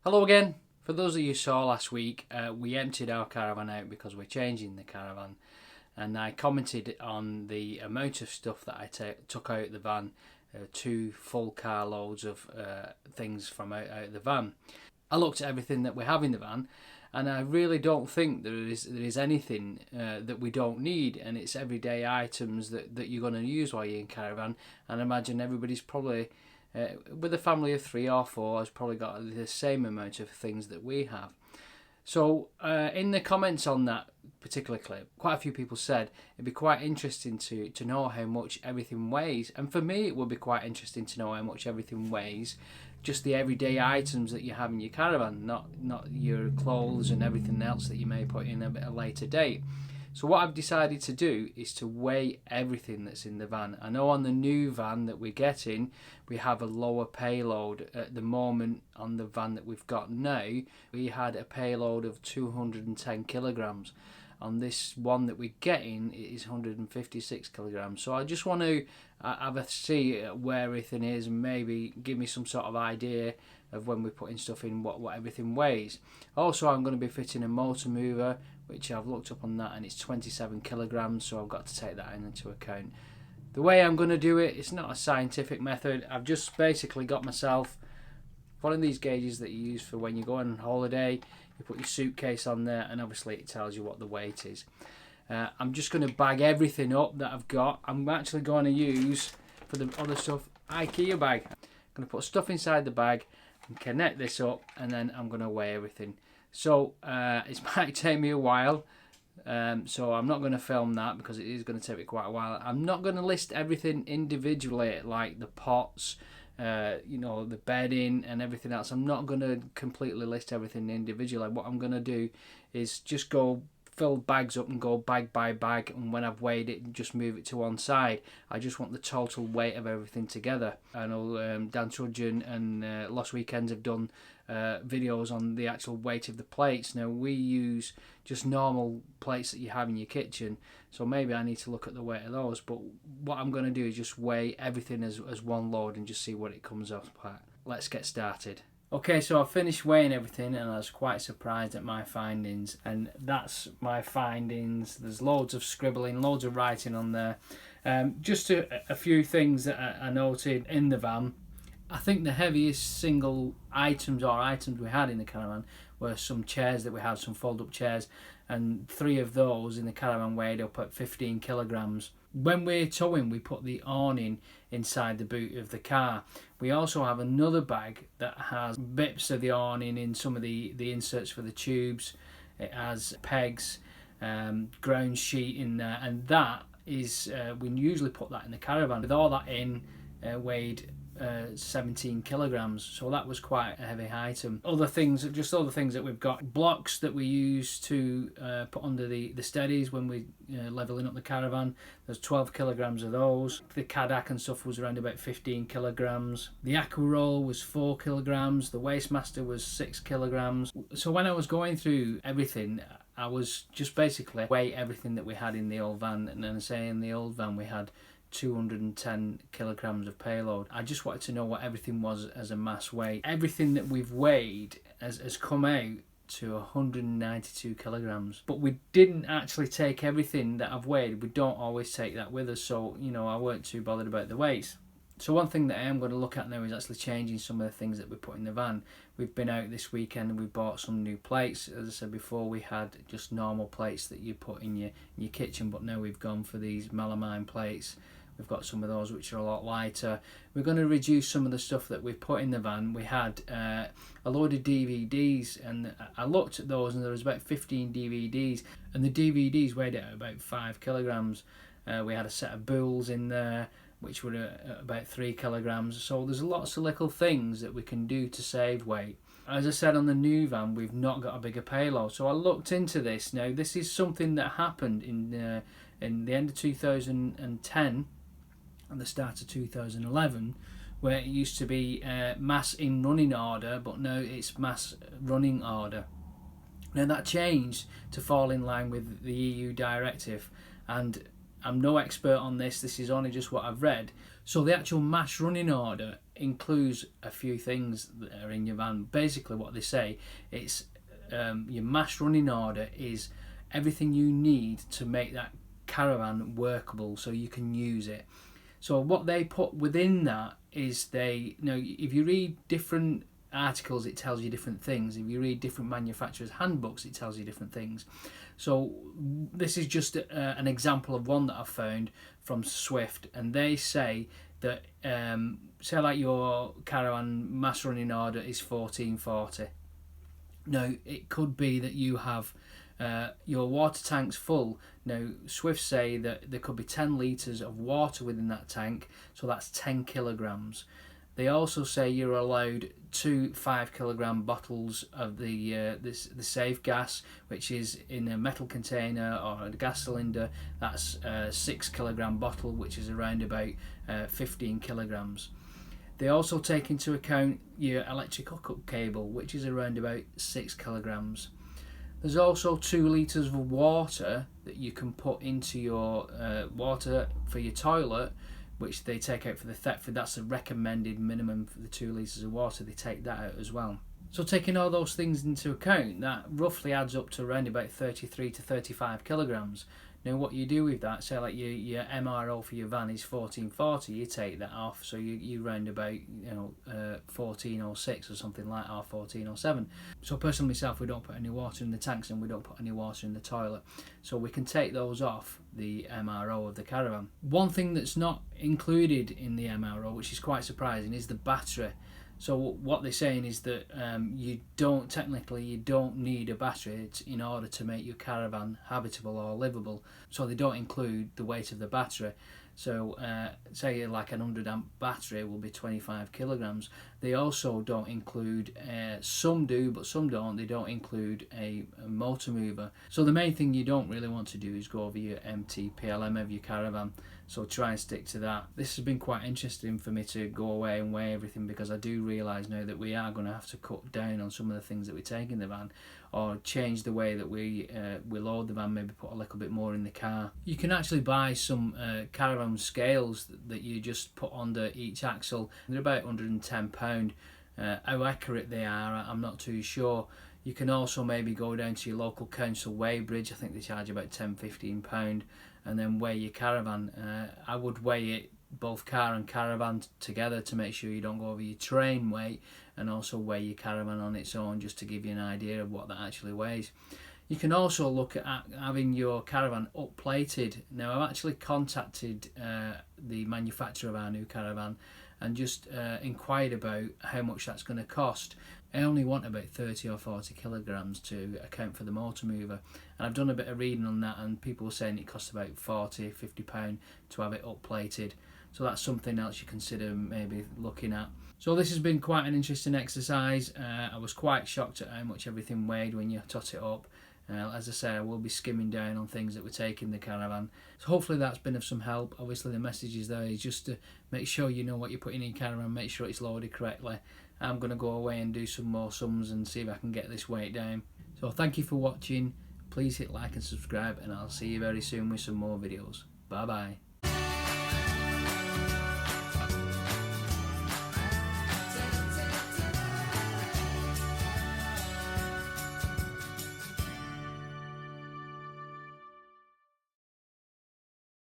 Hello again. For those of you who saw last week, we emptied our caravan out because we're changing the caravan, and I commented on the amount of stuff that I took out of the van, 2 full car loads of things from out of the van. I looked at everything that we have in the van, and I really don't think there is anything that we don't need, and it's everyday items that you're going to use while you're in caravan. And I imagine everybody's probably with a family of 3 or 4 has probably got the same amount of things that we have. So in the comments on that particular clip, quite a few people said it'd be quite interesting to know how much everything weighs. And for me, it would be quite interesting to know how much everything weighs, just the everyday items that you have in your caravan, not your clothes and everything else that you may put in a later date. So what I've decided to do is to weigh everything that's in the van. I know on the new van that we're getting, we have a lower payload. At the moment on the van that we've got now, we had a payload of 210 kilograms. On this one that we're getting, it is 156 kilograms. So I just want to have a see where everything is and maybe give me some sort of idea of when we're putting stuff in what everything weighs. Also, I'm going to be fitting a motor mover, which I've looked up on that, and it's 27 kilograms, so I've got to take that into account. The way I'm going to do it, it's not a scientific method. I've just basically got myself one of these gauges that you use for when you go on holiday. You put your suitcase on there, and obviously it tells you what the weight is. I'm just going to bag everything up that I've got. I'm actually going to use, for the other stuff, IKEA bag. I'm going to put stuff inside the bag and connect this up, and then I'm going to weigh everything. So it might take me a while, so I'm not going to film that because it is going to take me quite a while. I'm not going to list everything individually, like the pots, the bedding and everything else. I'm not going to completely list everything individually. What I'm going to do is just go fill bags up and go bag by bag, and when I've weighed it, just move it to one side. I just want the total weight of everything together. I know Dan Trudgeon and Lost Weekends have done videos on the actual weight of the plates. Now we use just normal plates that you have in your kitchen, so maybe I need to look at the weight of those. But what I'm going to do is just weigh everything as one load and just see what it comes off at. Let's get started. Okay, so I finished weighing everything and I was quite surprised at my findings, and that's my findings. There's loads of scribbling, loads of writing on there. Just a few things that I noted in the van. I think the heaviest single items we had in the caravan were some chairs that we had, some fold-up chairs, and 3 of those in the caravan weighed up at 15 kilograms. When we're towing, we put the awning inside the boot of the car. We also have another bag that has bits of the awning in some of the inserts for the tubes. It has pegs, ground sheet in there, and that is, we usually put that in the caravan. With all that in, weighed 17 kilograms, so that was quite a heavy item. Other things that we've got: blocks that we use to put under the steadies when we leveling up the caravan. There's 12 kilograms of those. The Kadak and stuff was around about 15 kilograms. The Aqua Roll was 4 kilograms. The Wastemaster was 6 kilograms. So when I was going through everything, I was just basically weigh everything that we had in the old van, and then say in the old van we had 210 kilograms of payload. I just wanted to know what everything was as a mass weight. Everything that we've weighed has come out to 192 kilograms, but we didn't actually take everything that I've weighed. We don't always take that with us, so I weren't too bothered about the weights. So one thing that I am going to look at now is actually changing some of the things that we put in the van. We've been out this weekend and we bought some new plates. As I said before, we had just normal plates that you put in your kitchen, but now we've gone for these melamine plates. We've got some of those which are a lot lighter. We're going to reduce some of the stuff that we put in the van. We had a load of DVDs, and I looked at those, and there was about 15 DVDs, and the DVDs weighed at about 5 kilograms. We had a set of bools in there which were about 3 kilograms. So there's lots of little things that we can do to save weight. As I said, on the new van, we've not got a bigger payload. So I looked into this. Now, this is something that happened in the end of 2010 and the start of 2011, where it used to be mass in running order, but now it's mass running order. Now that changed to fall in line with the EU directive, and I'm no expert on this, this is only just what I've read. So the actual mass running order includes a few things that are in your van. Basically what they say, it's your mass running order is everything you need to make that caravan workable so you can use it. So what they put within that is if you read different articles, it tells you different things. If you read different manufacturers' handbooks, it tells you different things. So this is just an example of one that I've found from Swift, and they say that say like your caravan mass running order is 1440. Now it could be that you have your water tank's full. Now Swift say that there could be 10 litres of water within that tank, so that's 10 kilograms. They also say you're allowed 2 5-kilogram bottles of the safe gas, which is in a metal container or a gas cylinder. That's a 6-kilogram bottle, which is around about 15 kilograms. They also take into account your electric hookup cable, which is around about 6 kilograms. There's also 2 litres of water that you can put into your water for your toilet, which they take out for the Thetford. That's the recommended minimum for the 2 litres of water. They take that out as well. So taking all those things into account, that roughly adds up to around about 33 to 35 kilograms. Now what you do with that, say like your MRO for your van is 1440, you take that off, so you round about 1406 or something like that, or 1407. So personally myself, we don't put any water in the tanks and we don't put any water in the toilet, so we can take those off the MRO of the Caravan. One thing that's not included in the MRO, which is quite surprising, is the battery. So what they're saying is that you don't need a battery in order to make your caravan habitable or livable. So they don't include the weight of the battery. So say like an 100 amp battery will be 25 kilograms. They also don't include, some do but some don't, they don't include a motor mover. So the main thing you don't really want to do is go over your empty PLM of your caravan. So try and stick to that. This has been quite interesting for me to go away and weigh everything, because I do realise now that we are going to have to cut down on some of the things that we take in the van, or change the way that we load the van, maybe put a little bit more in the car. You can actually buy some caravan scales that you just put under each axle. They're about £110. How accurate they are, I'm not too sure. You can also maybe go down to your local council weighbridge. I think they charge about £10-15, and then weigh your caravan. I would weigh it both car and caravan together to make sure you don't go over your train weight, and also weigh your caravan on its own just to give you an idea of what that actually weighs. You can also look at having your caravan up plated. Now I've actually contacted the manufacturer of our new caravan and just inquired about how much that's going to cost. I only want about 30 or 40 kilograms to account for the motor mover, and I've done a bit of reading on that, and people were saying it costs about £40-50 to have it up plated. So that's something else you consider maybe looking at. So this has been quite an interesting exercise. I was quite shocked at how much everything weighed when you tot it up. As I say, I will be skimming down on things that we take in the caravan. So hopefully that's been of some help. Obviously the message is there is just to make sure you know what you're putting in your caravan, make sure it's loaded correctly. I'm going to go away and do some more sums and see if I can get this weight down. So thank you for watching. Please hit like and subscribe, and I'll see you very soon with some more videos. Bye bye.